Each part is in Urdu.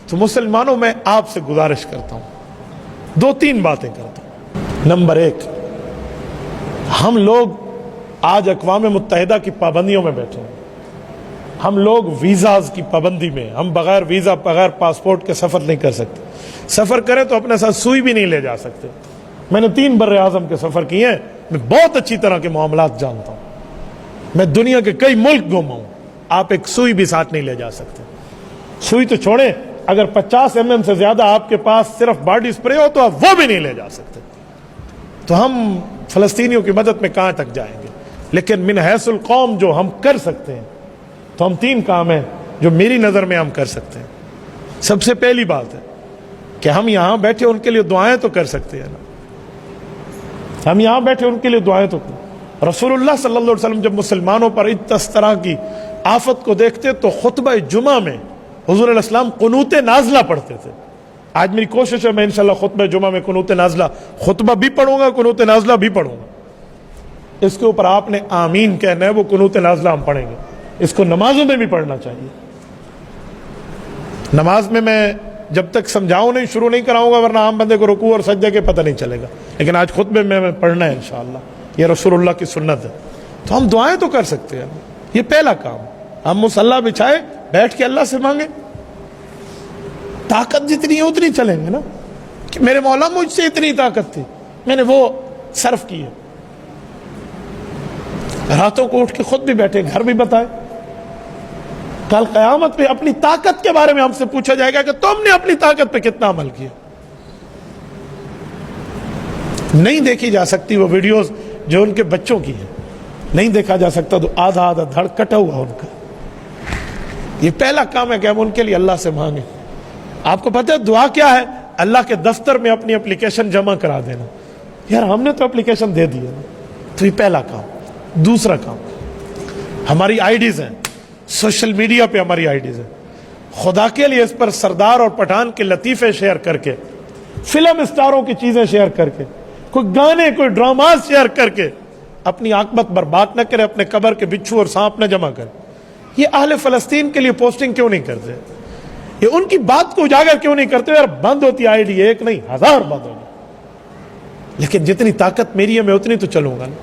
تو مسلمانوں میں آپ سے گزارش کرتا ہوں، 2-3 باتیں کرتا ہوں۔ نمبر 1، ہم لوگ آج اقوام متحدہ کی پابندیوں میں بیٹھے ہیں، ہم لوگ ویزاز کی پابندی میں، ہم بغیر ویزا بغیر پاسپورٹ کے سفر نہیں کر سکتے، سفر کریں تو اپنے ساتھ سوئی بھی نہیں لے جا سکتے۔ میں نے 3 بر اعظم کے سفر کیے ہیں، میں بہت اچھی طرح کے معاملات جانتا ہوں، میں دنیا کے کئی ملک گھوما ہوں، آپ ایک سوئی بھی ساتھ نہیں لے جا سکتے۔ سوئی تو چھوڑیں، اگر 50 mm سے زیادہ آپ کے پاس صرف باڈی سپرے ہو تو آپ وہ بھی نہیں لے جا سکتے۔ تو ہم فلسطینیوں کی مدد میں کہاں تک جائیں گے؟ لیکن من حیث القوم جو ہم کر سکتے ہیں تو ہم 3 کام ہیں جو میری نظر میں ہم کر سکتے ہیں۔ سب سے پہلی بات ہے کہ ہم یہاں بیٹھے ان کے لیے دعائیں تو کر سکتے ہیں نا، ہم یہاں بیٹھے ان کے لیے دعائیں تو کریں۔ رسول اللہ صلی اللہ علیہ وسلم جب مسلمانوں پر اس طرح کی آفت کو دیکھتے تو خطبہ جمعہ میں حضور علیہ السلام قنوت نازلہ پڑھتے تھے۔ آج میری کوشش ہے میں انشاءاللہ خطبہ جمعہ میں قنوت نازلہ خطبہ بھی پڑھوں گا، قنوت نازلہ بھی پڑھوں گا۔ اس کے اوپر آپ نے آمین کہنا ہے، وہ قنوت نازلہ ہم پڑھیں گے۔ اس کو نمازوں میں بھی پڑھنا چاہیے۔ نماز میں جب تک سمجھاؤں نہیں، شروع نہیں کراؤں گا، ورنہ عام بندے کو رکوع اور سجدے کے پتہ نہیں چلے گا، لیکن آج خطبے میں پڑھنا ہے انشاءاللہ، یہ رسول اللہ کی سنت ہے۔ تو ہم دعائیں تو کر سکتے ہیں، یہ پہلا کام۔ ہم مصلی بچھائے بیٹھ کے اللہ سے مانگیں، طاقت جتنی ہے اتنی چلیں گے نا، کہ میرے مولا مجھ سے اتنی طاقت تھی، میں نے وہ صرف کی ہے۔ راتوں کو اٹھ کے خود بھی بیٹھے، گھر بھی بتائے۔ کل قیامت پہ اپنی طاقت کے بارے میں ہم سے پوچھا جائے گا کہ تم نے اپنی طاقت پہ کتنا عمل کیا۔ نہیں دیکھی جا سکتی وہ ویڈیوز جو ان کے بچوں کی ہیں، نہیں دیکھا جا سکتا تو آدھا دھڑ کٹا ہوا ان کا۔ یہ پہلا کام ہے کہ ہم ان کے لیے اللہ سے مانگیں۔ آپ کو پتہ ہے دعا کیا ہے؟ اللہ کے دفتر میں اپنی اپلیکیشن جمع کرا دینا۔ یار ہم نے تو اپلیکیشن دے دی ہے نا، تو یہ پہلا کام۔ دوسرا کام، ہماری آئی ڈیز ہیں، سوشل میڈیا پہ ہماری آئی ڈیز ہیں، خدا کے لیے اس پر سردار اور پٹھان کے لطیفے شیئر کر کے، فلم اسٹاروں کی چیزیں شیئر کر کے، کوئی گانے کوئی ڈراماز شیئر کر کے اپنی عاقبت برباد نہ کرے، اپنے قبر کے بچھو اور سانپ نہ جمع کرے۔ یہ اہل فلسطین کے لیے پوسٹنگ کیوں نہیں کرتے؟ یہ ان کی بات کو اجاگر کیوں نہیں کرتے؟ یار بند ہوتی آئی ڈی، ایک نہیں 1000 بند ہوگی، لیکن جتنی طاقت میری ہے میں اتنی تو چلوں گا نا۔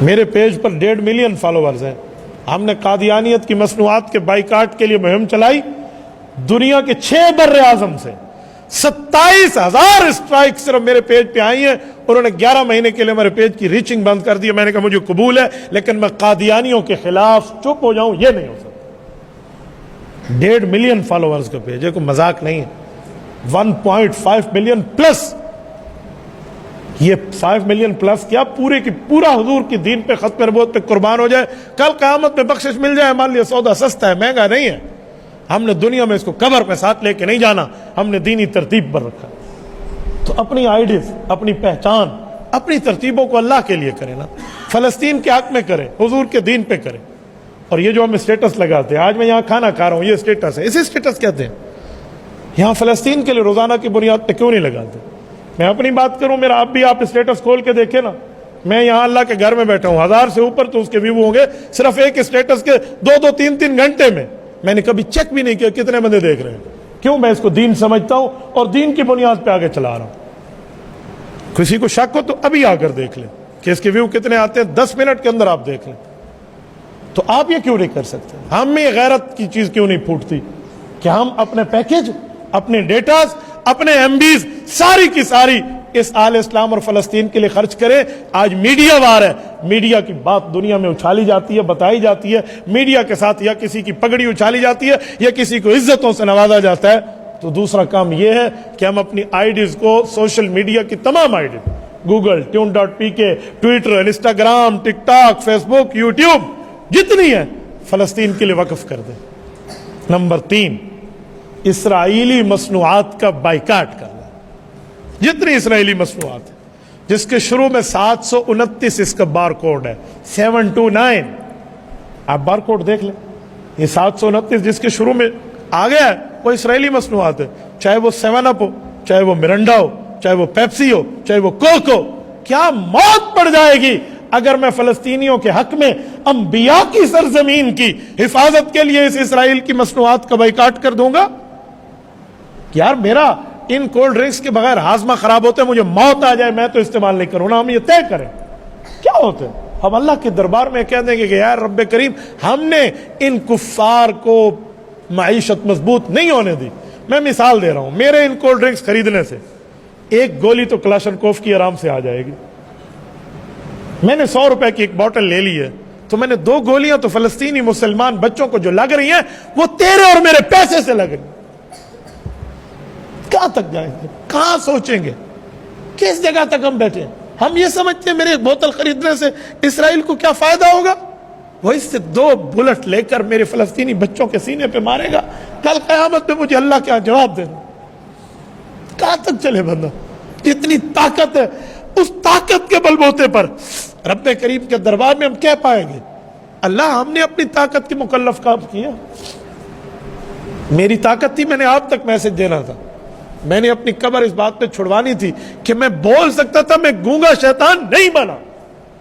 میرے پیج پر 1.5 ملین فالوورز ہیں۔ ہم نے قادیانیت کی مصنوعات کے بائیکاٹ کے لیے مہم چلائی، دنیا کے 6 بر اعظم سے 27,000 اسٹرائک صرف میرے پیج پہ آئی ہیں۔ انہوں نے 11 مہینے کے لیے میرے پیج کی ریچنگ بند کر دی۔ میں نے کہا مجھے قبول ہے، لیکن میں قادیانیوں کے خلاف چپ ہو جاؤں یہ نہیں ہو سکتا۔ 1.5 ملین فالوورز کا پیج ہے، کوئی مذاق نہیں ہے۔ 1.5 ملین پلس، یہ 5 ملین پلس کیا پورے کی پورا حضور کی دین پہ، ختم نبوت پہ قربان ہو جائے، کل قیامت میں بخشش مل جائے، ہمارے لیے سودا سستا ہے، مہنگا نہیں ہے۔ ہم نے دنیا میں اس کو قبر پہ ساتھ لے کے نہیں جانا، ہم نے دینی ترتیب پر رکھا۔ تو اپنی آئیڈیز، اپنی پہچان، اپنی ترتیبوں کو اللہ کے لیے کریں نا، فلسطین کے حق میں کریں، حضور کے دین پہ کریں۔ اور یہ جو ہم اسٹیٹس لگاتے ہیں، آج میں یہاں کھانا کھا رہا ہوں، یہ اسٹیٹس ہے، اسے اسٹیٹس کہتے ہیں۔ یہاں فلسطین کے لیے روزانہ کی بنیاد پہ کیوں نہیں لگاتے؟ میں اپنی بات کروں، میرا اب بھی آپ اسٹیٹس کھول کے دیکھیں نا، میں یہاں اللہ کے گھر میں بیٹھا ہوں، 1000 سے اوپر تو اس کے ویو ہوں گے صرف ایک اسٹیٹس کے 2-2 3-3 گھنٹے میں۔ میں نے کبھی چیک بھی نہیں کیا کتنے بندے دیکھ رہے ہیں، کیوں؟ میں اس کو دین سمجھتا ہوں اور دین کی بنیاد پہ آگے چلا رہا ہوں۔ کسی کو شک ہو تو ابھی آ کر دیکھ لیں کہ اس کے ویو کتنے آتے ہیں، 10 منٹ کے اندر آپ دیکھ لیں۔ تو آپ یہ کیوں نہیں کر سکتے؟ ہم میں غیرت کی چیز کیوں نہیں پھوٹتی کہ ہم اپنے پیکج، اپنے ڈیٹاز، اپنے ایم بیز ساری کی ساری اس آل اسلام اور فلسطین کے لیے خرچ کریں؟ آج میڈیا وار ہے، میڈیا کی بات دنیا میں اچھالی جاتی ہے، بتائی جاتی ہے، میڈیا کے ساتھ یا کسی کی پگڑی اچھالی جاتی ہے یا کسی کو عزتوں سے نوازا جاتا ہے۔ تو دوسرا کام یہ ہے کہ ہم اپنی آئی ڈیز کو، سوشل میڈیا کی تمام IDs, Google, tune.pk، Twitter, Instagram, TikTok, Facebook, YouTube, جتنی ہے فلسطین کے لیے وقف کر دیں۔ نمبر 3، اسرائیلی مصنوعات کا بائیکاٹ کرنا۔ جتنی اسرائیلی مصنوعات ہیں جس کے شروع میں 729 اس کا بار کوڈ ہے، 729، آپ بار کوڈ دیکھ لیں، یہ 729 جس کے شروع میں آ گیا ہے وہ اسرائیلی مصنوعات ہے، چاہے وہ 7 اپ ہو، چاہے وہ مرنڈا ہو، چاہے وہ پیپسی ہو، چاہے وہ کوک ہو۔ کیا موت پڑ جائے گی اگر میں فلسطینیوں کے حق میں انبیاء کی سرزمین کی حفاظت کے لیے اس اسرائیل کی مصنوعات کا بائیکاٹ کر دوں گا؟ یار میرا ان کولڈ ڈرنکس کے بغیر ہاضمہ خراب ہوتا ہے، مجھے موت آ جائے میں تو استعمال نہیں کروں نا، ہم یہ طے کریں کیا ہوتا ہے؟ ہم اللہ کے دربار میں کہہ دیں گے کہ یار رب کریم ہم نے ان کفار کو معیشت مضبوط نہیں ہونے دی۔ میں مثال دے رہا ہوں، میرے ان کولڈ ڈرنکس خریدنے سے ایک گولی تو کلاشنکوف کی آرام سے آ جائے گی۔ میں نے 100 روپے کی ایک بوٹل لے لی ہے تو میں نے 2 گولیاں تو فلسطینی مسلمان بچوں کو جو لگ رہی ہیں وہ تیرے اور میرے پیسے سے لگ رہی ہیں۔ کہاں تک جائیں گے؟ کہاں سوچیں گے؟ کس جگہ تک ہم بیٹھے ہیں؟ ہم یہ سمجھتے ہیں میرے ایک بوتل خریدنے سے اسرائیل کو کیا فائدہ ہوگا؟ وہ اس سے 2 بلٹ لے کر میرے فلسطینی بچوں کے سینے پہ مارے گا، کل قیامت میں مجھے اللہ کیا جواب دینا؟ کہاں تک چلے بندہ؟ جتنی طاقت ہے اس طاقت کے بل بوتے پر رب کریم کے دربار میں ہم کہہ پائیں گے اللہ ہم نے اپنی طاقت کے مکلف کام کیا۔ میری طاقت تھی، میں نے آپ تک میسج دینا تھا، میں نے اپنی قبر اس بات پہ چھڑوانی تھی کہ میں بول سکتا تھا، میں گونگا شیطان نہیں بنا،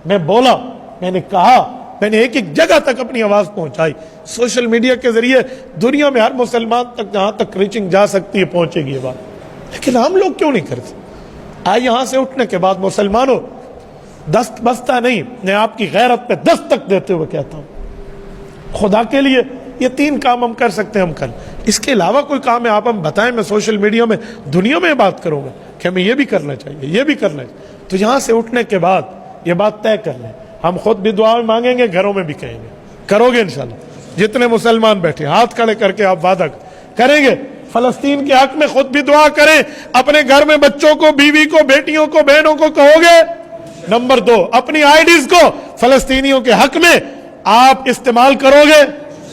میں بولا، میں نے کہا، میں نے ایک ایک جگہ تک اپنی آواز پہنچائی۔ سوشل میڈیا کے ذریعے دنیا میں ہر مسلمان تک جہاں تک ریچنگ جا سکتی ہے پہنچے گی یہ بات، لیکن ہم لوگ کیوں نہیں کرتے؟ آج یہاں سے اٹھنے کے بعد مسلمانوں دست بستہ نہیں، میں آپ کی غیرت پہ دستک دیتے ہوئے کہتا ہوں خدا کے لیے یہ 3 کام ہم کر سکتے ہیں، ہم کر، اس کے علاوہ کوئی کام ہے آپ ہم بتائیں، میں سوشل میڈیا میں دنیا میں بات کروں گا کہ ہمیں یہ بھی کرنا چاہیے، یہ بھی کرنا چاہیے۔ تو یہاں سے اٹھنے کے بعد یہ بات طے کر لیں، ہم خود بھی دعا میں مانگیں گے، گھروں میں بھی کہیں گے، کرو گے انشاءاللہ؟ جتنے مسلمان بیٹھے ہاتھ کھڑے کر کے آپ وعدہ کریں گے فلسطین کے حق میں خود بھی دعا کریں، اپنے گھر میں بچوں کو، بیوی کو، بیٹیوں کو، بہنوں کو کہو گے؟ نمبر 2، اپنی آئی ڈیز کو فلسطینیوں کے حق میں آپ استعمال کرو گے؟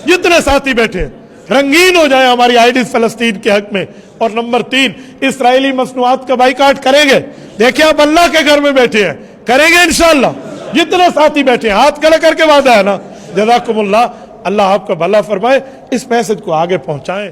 جتنے ساتھی بیٹھے رنگین ہو جائیں ہماری آئی ڈیز فلسطین کے حق میں۔ اور نمبر 3، اسرائیلی مصنوعات کا بائیکاٹ کریں گے؟ دیکھیں آپ اللہ کے گھر میں بیٹھے ہیں، کریں گے انشاءاللہ؟ جتنے ساتھی بیٹھے ہیں ہاتھ کھڑے کر کے وعدہ ہے نا؟ جزاکم اللہ، اللہ آپ کا بھلا فرمائے، اس میسج کو آگے پہنچائیں۔